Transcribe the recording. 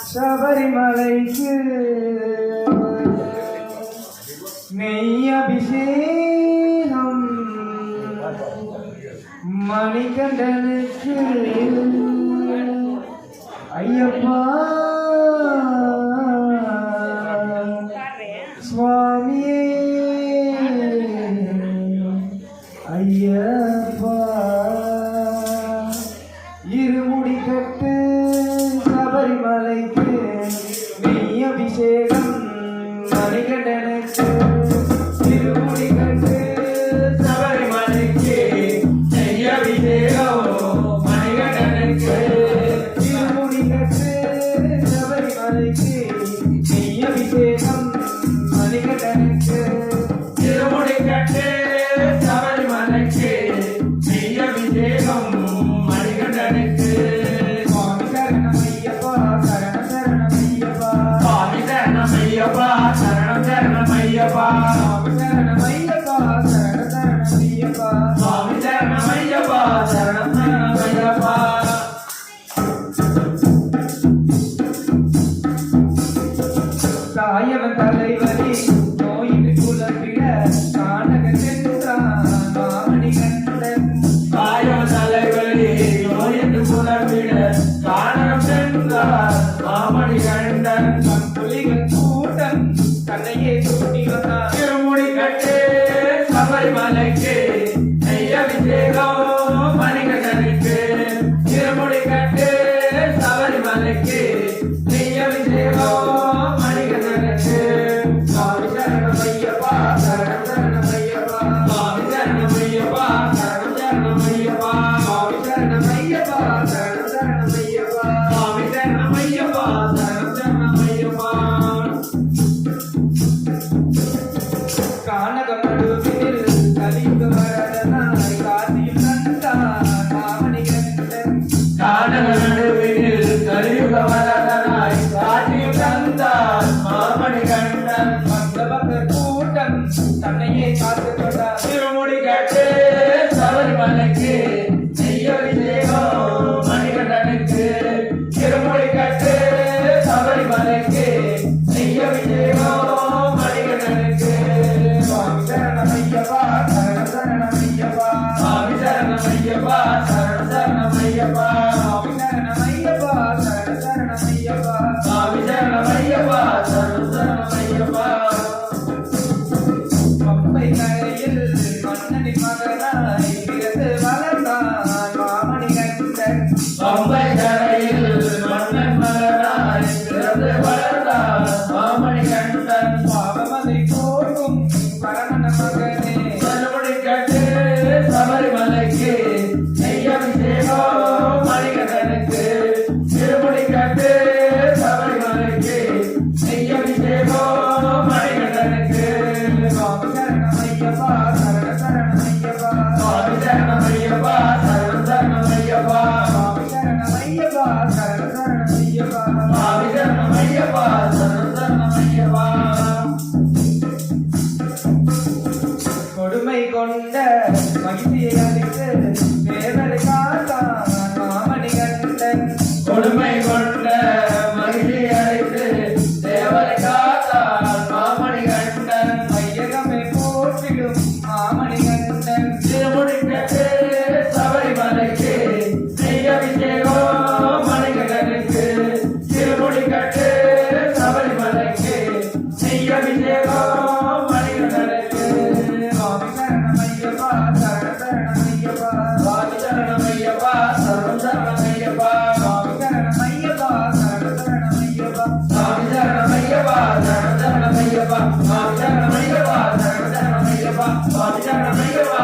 சபரிமலைக்கு நெய் அபிஷேகம் மணிகண்டனுக்கு ஐயப்பா சுவாமியே ஐயப்பா இருமுடி கட்டு சபரிமலைக்கு நெய் அபிஷேகம் மணிகண்டனுக்கு இருமுடி கட்டு சபரிமலைக்கு நெய் அபிஷேகம் மணிகண்டனுக்கு இருமுடி கட்டு சபரிமலைக்கு நெய் அபிஷேகம் மணிகண்டனுக்கு இருமுடி கட்டு சபரிமலைக்கு நெய் அபிஷேகம் மணிகண்டனுக்கு ஐயப்பா சரணம் சரணம் ஐயப்பா சரணம் ஐயப்பா சரணம் சரணம் ஐயப்பா சுவாமி சரணம் ஐயப்பா சரணம் சரணம் ஐயப்பா தாயவன் தலைவலி நோயின் குலப்பிட காணக சென்றான் மாமணி கண்டன் தாயவன் தலைவலி நோயின் குலப்பிட காணகம் சென்றான் மாமணி கண்டன் புலிகள் கூட்டம் தன்னையே கூட்டி வந்தார் திருமுடி கட்டு சபரிமலைக்கு நெய் அபிஷேகம் மணிகண்டனுக்கு திருமுடி கட்டு சபரிமலைக்கு நெய் அபிஷேகம் மணிகண்டனுக்கு சுவாமி சரணம் ஐயப்பா சரணம் சரணம் ஐயப்பா சுவாமி சரணம் ஐயப்பா சரணம் சரணம் ஐயப்பா சுவாமி சரணம் ஐயப்பா சரணம் சரணம் ஐயப்பா சுவாமி சரணம் ஐயப்பா சரணம் சரணம் ஐயப்பா கானகம் நடுவில் கலியுக வரதனாய் காசியில் வந்தான் மாமணிகண்டன் கானகம் நடுவில் கலியுக வரதனாய் காசியில் வந்தான் மாமணிகண்டன் பக்தபக்தர் கூட்டம் தன்னையே காத்துக் கொண்டார் திருமுடி கட்டு சபரிமலைக்கு நெய் அபிஷேகம் மணிகண்டனுக்கு திருமுடி கட்டு சபரிமலைக்கு நெய் அபிஷேகம் மணிகண்டனுக்கு சுவாமி சரணம் ஐயப்பா சரணம் சரணம் ஐயப்பா சுவாமி சரணம் ஐயப்பா சரணம் சரணம் ஐயப்பா சுவாமி சரணம் ஐயப்பா சரணம் சரணம் ஐயப்பா சுவாமி சரணம் ஐயப்பா சரணம் சரணம் ஐயப்பா பம்பை கரையில் மன்னனின் மகனாய் பிறந்து வளர்ந்தான் மாமணிகண்டன் பம்பை கரையில் மன்னன் மகனாய் பிறந்து வளர்ந்தான் மாமணிகண்டன் பாவமதை போக்கும் பரமன மகனே திருமுடி கட்டு சபரிமலைக்கு நெய் அபிஷேகம் மணிகண்டனுக்கு திருமுடி கட்டு சபரிமலைக்கு நெய் அபிஷேகம் மணிகண்டனுக்கு சுவாமி சரணம் ஐயப்பா சரணம் சரணம் ஐயப்பா சுவாமி சரணம் ஐயப்பா சரணம் சரணம் ஐயப்பா சுவாமி சரணம் ஐயப்பா சரணம் சரணம் ஐயப்பா சுவாமி சரணம் ஐயப்பா சரணம் சரணம் ஐயப்பா கொடுமை கொண்ட மகிழ்ச்சியை அளித்து தேவரை காத்தான் மாமணிகண்டன் கொடுமை கொண்ட மகிழ்ச்சியை அளித்து தேவரை காத்தான் மாமணிகண்டன் மையகமே போற்றிடும் மாமணிகண்டன் திருமுடி கட்டு சபரிமலைக்கு நெய் அபிஷேகம் மணிகண்டனுக்கு திருமுடி கட்டு சபரிமலைக்கு நெய் அபிஷேகம் மணிகண்டனுக்கு சுவாமி சரணம் ஐயப்பா சரணம் சரணம் ஐயப்பா சுவாமி சரணம் ஐயப்பா சரணம் சரணம் ஐயப்பா சுவாமி சரணம் ஐயப்பா சரணம் சரணம் ஐயப்பா சுவாமி சரணம் ஐயப்பா சரணம் சரணம் ஐயப்பா சுவாமி சரணம் ஐயப்பா சரணம் சரணம் ஐயப்பா சுவாமி சரணம் ஐயப்பா